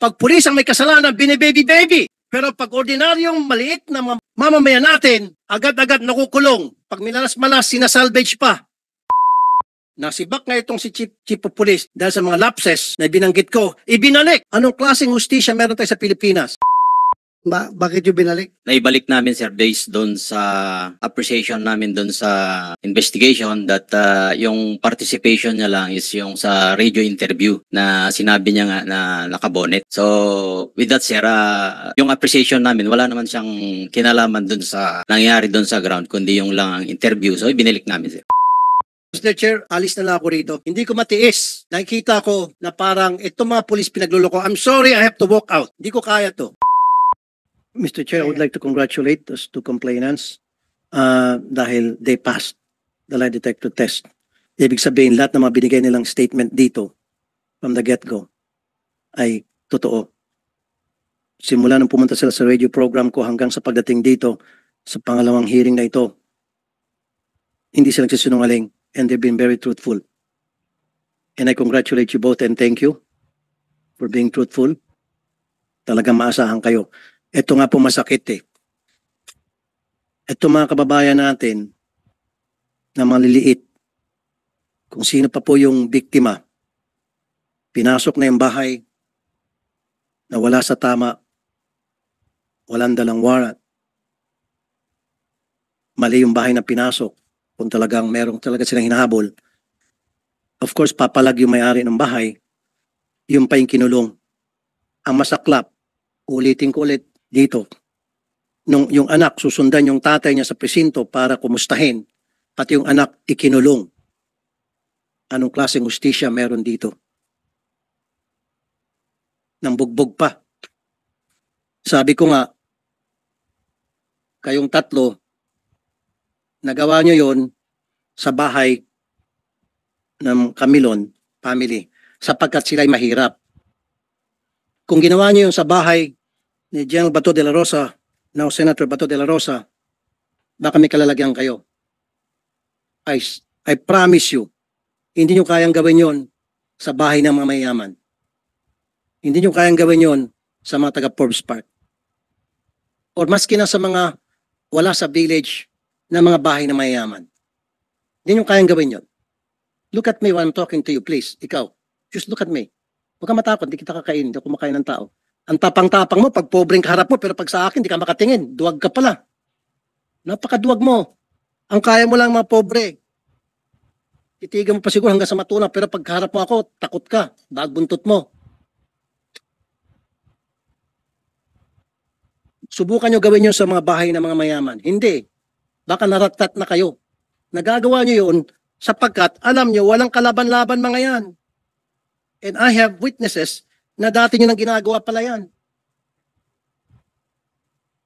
Pag pulis ang may kasalanan, binibaby-baby. Pero pag ordinaryong maliit na mamamayan natin, agad-agad nakukulong. Pag minalas-malas, sinasalvage pa. Nasibak nga itong si Chief of Police dahil sa mga lapses na binanggit ko, ibinalik. Anong klaseng hustisya meron tayo sa Pilipinas? Bakit yung binalik? Naibalik namin, sir, based doon sa appreciation namin doon sa investigation that yung participation niya lang is yung sa radio interview na sinabi niya nga na nakabonet. So, with that, sir, yung appreciation namin, wala naman siyang kinalaman doon sa nangyari doon sa ground, kundi yung lang ang interview. So, ibinilik namin, sir. Mr. Chair, alis na lang ako rito. Hindi ko matiis. Nakikita ko na parang itong mga pulis pinagluloko. I'm sorry, I have to walk out. Hindi ko kaya to. Mr. Chair, I would like to congratulate those two complainants dahil they passed the lie detector test. Ibig sabihin, lahat ng mga binigay nilang statement dito from the get-go ay totoo. Simula nung pumunta sila sa radio program ko hanggang sa pagdating dito sa pangalawang hearing na ito, hindi sila nagsisinungaling and they've been very truthful. And I congratulate you both and thank you for being truthful. Talagang maasahan kayo. Ito nga po masakit eh. Ito mga kababayan natin na maliliit, kung sino pa po yung biktima, pinasok na yung bahay na wala sa tama, walang dalang warrant. Mali yung bahay na pinasok, kung talagang merong talaga silang hinahabol. Of course, papalag yung may-ari ng bahay, yung pa yung kinulong. Ang masaklap, ulitin ko ulit, dito, nung yung anak susundan yung tatay niya sa presinto para kumustahin, pati yung anak ikinulong. Anong klaseng hustisya meron dito? Nang bugbog pa. Sabi ko nga, kayong tatlo, nagawa nyo yon sa bahay ng Camilon family sapagkat sila'y mahirap. Kung ginawa nyo yon sa bahay ni General Bato de la Rosa, now Senator Bato de la Rosa, baka may kalalagyan kayo. I promise you, hindi nyo kayang gawin yon sa bahay ng mga mayayaman. Hindi nyo kayang gawin yon sa mga taga Forbes Park. Or maski na sa mga wala sa village na mga bahay ng mayayaman. Hindi nyo kayang gawin yon. Look at me while I'm talking to you, please. Ikaw, just look at me. Huwag ka matakot, hindi kita kakainin, hindi ako kumakain ng tao. Ang tapang-tapang mo, pag pobreng kaharap mo, pero pag sa akin, di ka makatingin. Duwag ka pala. Napakaduwag mo. Ang kaya mo lang mga pobre. Titigan mo pa siguro hanggang sa matuna, pero pag kaharap mo ako, takot ka. Bagbuntot mo. Subukan nyo gawin yun sa mga bahay ng mga mayaman. Hindi. Baka naratat na kayo. Nagagawa nyo yun sapagkat, alam nyo, walang kalaban-laban mga yan. And I have witnesses na dati nyo nang ginagawa pala yan.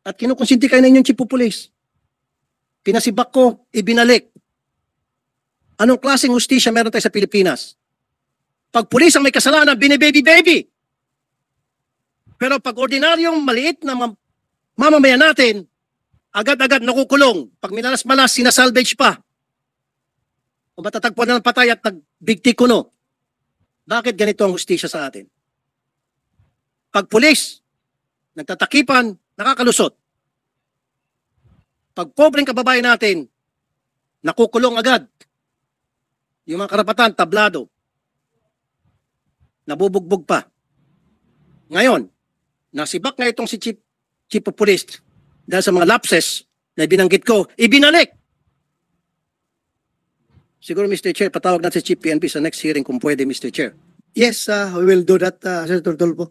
At kinukonsinti kayo na inyong chief of police. Pinasibak ko, ibinalik. Anong klaseng hustisya meron tayo sa Pilipinas? Pag pulis ang may kasalanan, binibaby-baby. Pero pag ordinaryong maliit na mamamayan natin, agad-agad nakukulong. Pag minalas-malas, sinasalvage pa. O matatagpuan na ng patay at nagbigti kuno. Bakit ganito ang hustisya sa atin? Pag pulis, nagtatakipan, nakakalusot. Pag pobreng kababayan natin, nakukulong agad. Yung mga karapatan, tablado. Nabubugbog pa. Ngayon, nasibak nga itong si Chief of Police dahil sa mga lapses na binanggit ko, ibinalik. Siguro, Mr. Chair, patawag natin si Chief PNP sa next hearing kung pwede, Mr. Chair. Yes, we will do that, Senator Tulfo.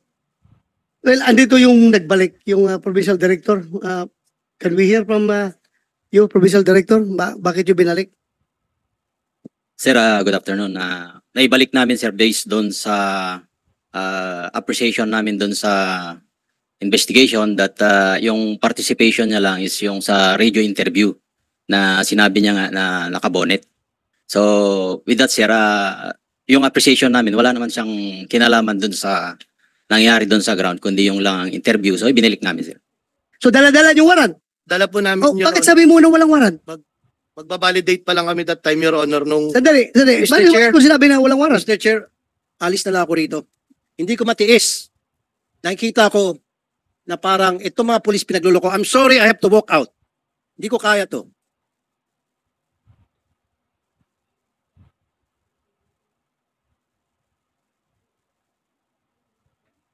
Well, andito yung nagbalik, yung Provincial Director. Can we hear from you, Provincial Director? Bakit yung binalik? Sir, good afternoon. Naibalik namin, sir, based doon sa appreciation namin doon sa investigation that yung participation niya lang is yung sa radio interview na sinabi niya nga na nakabonet. So, with that, sir, yung appreciation namin, wala naman siyang kinalaman doon sa nangyari doon sa ground, kundi yung lang interview. So, ibinilik namin, sir. So, dala-dala yung warrant? Dala po namin Oh, bakit sabi mo na walang warrant? Magbabalidate pa lang kami that time, Your Honor, nung... Sandali. Mr. Bakit Chair. mo sinabi na walang warrant? Mr. Chair, alis na lang ako rito. Hindi ko matiis nakikita ko na parang itong mga pulis pinagluloko. I'm sorry, I have to walk out. Hindi ko kaya to.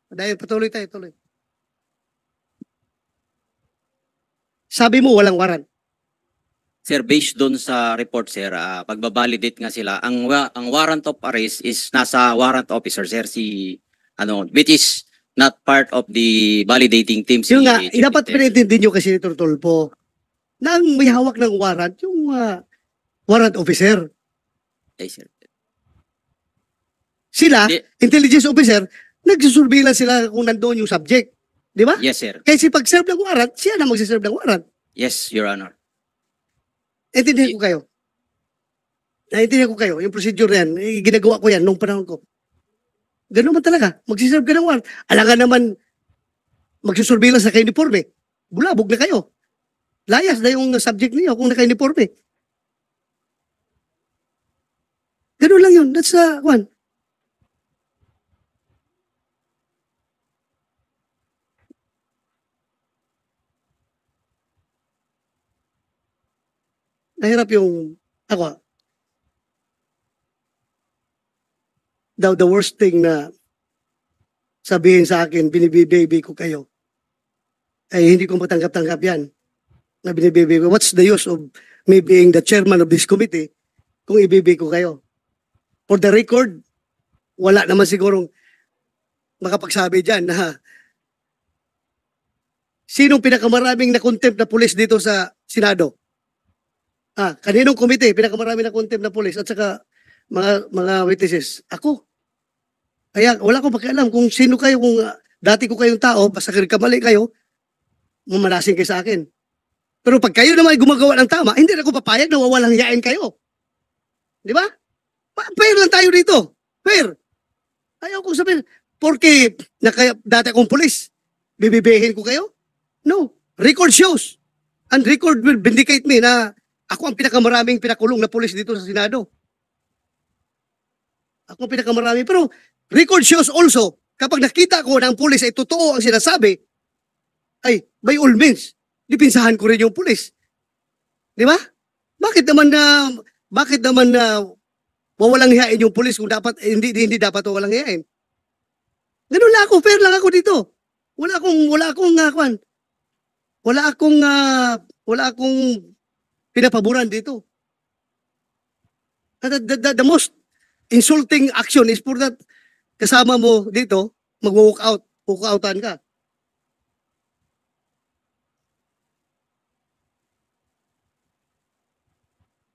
Dahil patuloy tayo, tuloy. Sabi mo walang warrant. Sir, based doon sa report, sir, pagbabalidate nga sila, ang warrant of arrest is nasa warrant officer, sir, which is not part of the validating team. Yung nga, Chief dapat Intel. pinintindi nyo kasi ni Tulfo na ang may hawak ng warrant, yung warrant officer. Ay, sir. Sila, Di- intelligence officer, nagsusurveillance sila kung nandoon yung subject. Di ba? Yes, sir. Kasi pag serve ng warrant, siya na magsiserve ng warrant. Yes, Your Honor. Naintindihan ko kayo. Naintindihan ko kayo. Yung procedure na yan, ginagawa ko yan nung panahon ko. Ganun man talaga. Magsiserve ka ng warrant. Alangan naman magsusurveillance sa ka-uniforme. Bulabog na kayo. Layas na yung subject niyo kung naka-uniforme. Ganun lang yun. That's one. Nahirap yung ako. The worst thing na sabihin sa akin, binibibaby ko kayo, ay hindi ko matanggap-tanggap yan. Na binibibaby ko. What's the use of me being the chairman of this committee kung ibibi ko kayo? For the record, wala naman sigurong makapagsabi dyan na sinong pinakamaraming na contempt na pulis dito sa Senado? Kaninong komite pinakamarami na contempt na pulis at saka mga witnesses? Ako. Kaya wala akong pakialam kung sino kayo, kung dati ko kayong tao, basta kamali kayo, mamalasing kayo sa akin. Pero pag kayo naman ay gumagawa ng tama, hindi na ako papayag na wawalang hiyain kayo. Di ba? Fair lang tayo dito. Fair. Ayaw kong sabihin, porque dati akong pulis, bibibihin ko kayo? No. Record shows. And record will vindicate me na ako ang pinakamaraming pinakulong na pulis dito sa Senado. Ako ang pinakamaraming. Pero record shows also, kapag nakita ko na ang pulis ay totoo ang sinasabi, ay, by all means, dipinsahan ko rin yung pulis. Di ba? Bakit naman na wawalang hiyain yung pulis kung dapat, hindi dapat wawalang hiyain? Ganun lang ako, fair lang ako dito. Wala akong pinapaboran dito. The most insulting action is for that kasama mo dito, mag-walk out, walk-outan ka.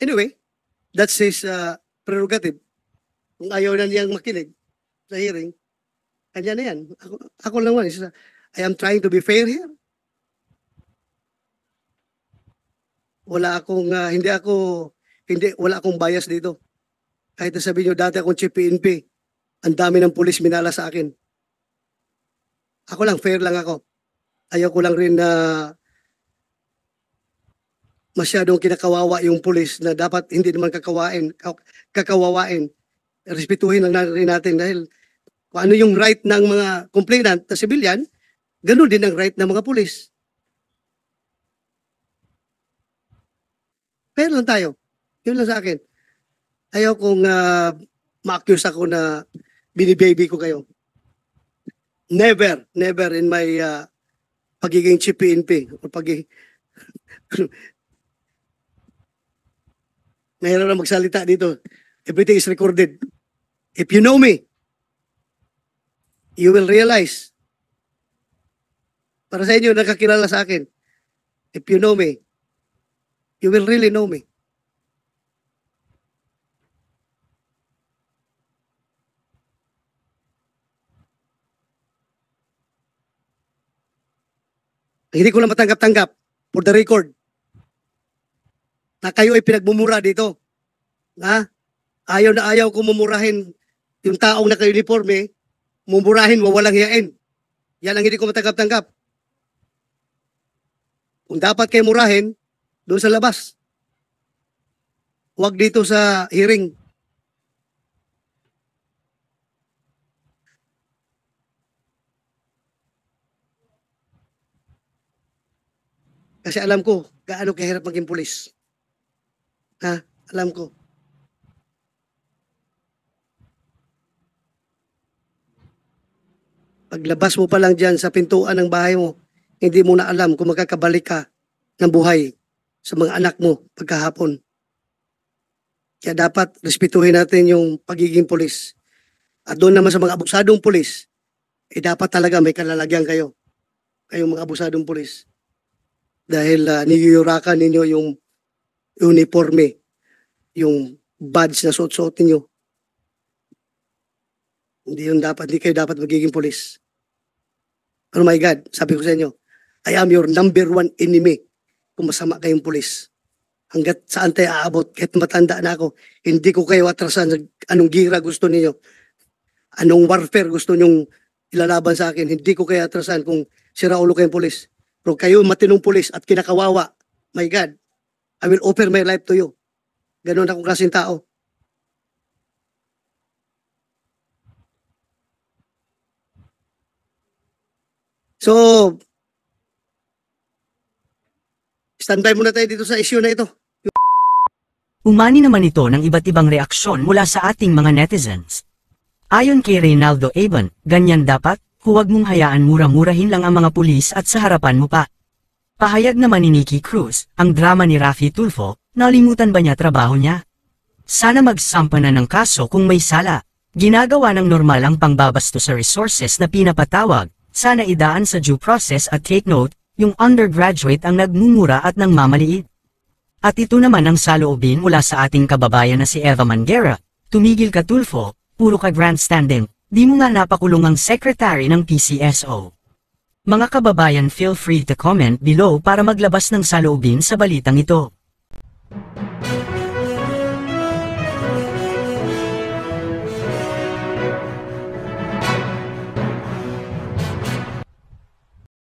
Anyway, that's his prerogative. Kung ayaw na niyang makinig sa hearing, kanya na yan. Ako lang man, I am trying to be fair here. Wala akong bias dito. Kahit na sabihin nyo, dati akong chief PNP, ang dami ng pulis minala sa akin. Ako lang, fair lang ako. Ayaw ko lang rin na masyadong kinakawawa yung pulis na dapat hindi naman kakawawain. Respetuhin lang rin natin dahil kung ano yung right ng mga complainant na civilian, ganun din ang right ng mga pulis. Fair lang tayo. Yun lang sa akin. Ayaw kong ma-accuse ako na binibaby ko kayo. Never in my pagiging chief PNP o mahirap na magsalita dito. Everything is recorded. If you know me, you will realize. Para sa inyo, nakakilala sa akin. If you know me, you will really know me. Hindi ko lang matanggap-tanggap for the record na kayo ay pinagmumura dito. Ayaw na ayaw ko mumurahin yung taong naka-uniforme, mumurahin, wawalang hiyain. Yan ang hindi ko matanggap-tanggap. Kung dapat kayo murahin, doon sa labas. Huwag dito sa hearing. Kasi alam ko, gaano kahirap maging pulis. Ha? Alam ko. Paglabas mo pa lang dyan sa pintuan ng bahay mo, hindi mo na alam kung magkakabalik ka ng buhay sa mga anak mo pagkahapon. Kaya dapat respetuhin natin yung pagiging pulis. At doon naman sa mga abusadong pulis, dapat talaga may kalalagyan kayo. Kayong mga abusadong pulis. Dahil niyuyurakan ninyo yung uniforme, yung badge na suot-suot ninyo. Hindi kayo dapat magiging pulis. Oh my God, sabi ko sa inyo, I am your number one enemy kung masama kayong pulis. Hanggat saan tayo aabot, kahit matanda na ako, hindi ko kayo atrasan sa anong gira gusto ninyo. Anong warfare gusto nyong ilalaban sa akin, hindi ko kayo atrasan kung sira ulo kayong pulis. Pero kayo matinong pulis at kinakawawa, my God, I will offer my life to you. Ganon akong klaseng tao. So, standby muna tayo dito sa issue na ito. Umani naman ito ng iba't ibang reaksyon mula sa ating mga netizens. Ayon kay Reynaldo Aban, ganyan dapat, huwag mong hayaan mura-murahin lang ang mga pulis at sa harapan mo pa. Pahayag naman ni Nikki Cruz, ang drama ni Raffy Tulfo, nalimutan ba niya trabaho niya? Sana magsampa na ng kaso kung may sala. Ginagawa ng normal ang pangbabasto sa resources na pinapatawag. Sana idaan sa due process at take note, yung undergraduate ang nagmumura at nangmamaliit. At ito naman ang saloobin mula sa ating kababayan na si Eva Manguera. Tumigil ka Tulfo, puro ka grandstanding, di mo nga napakulong ang secretary ng PCSO. Mga kababayan, feel free to comment below para maglabas ng saloobin sa balitang ito.